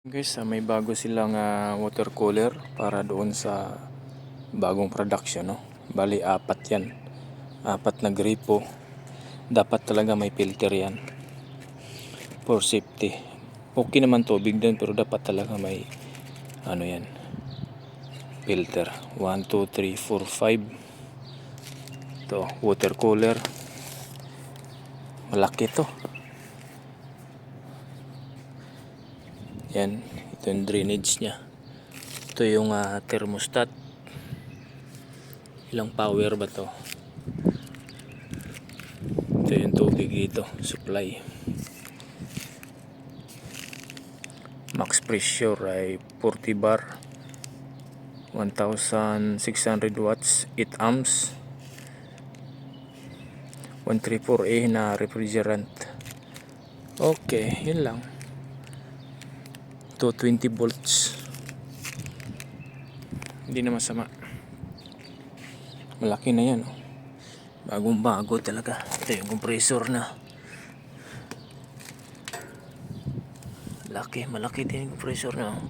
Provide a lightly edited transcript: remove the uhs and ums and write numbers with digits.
Guys, may bago silang water cooler para doon sa bagong production, no? Bali, apat yan. Apat na gripo. Dapat talaga may filter yan. For safety. Okay naman tubig din, pero dapat talaga may ano yan. Filter. 1, 2, 3, 4, 5. Ito, water cooler. Malaki to. Yan, ito yung drainage nya. Ito yung thermostat. Ilang power ba to? Ito yung tubig dito, supply. Max pressure ay 40 bar, 1600 watts, 8 amps, 134A na refrigerant. Okay, yun lang. 220 volts. Hindi na masama. Malaki na yan, oh. Bagong bago talaga. Ito yung compressor na. Malaki din yung compressor na, oh.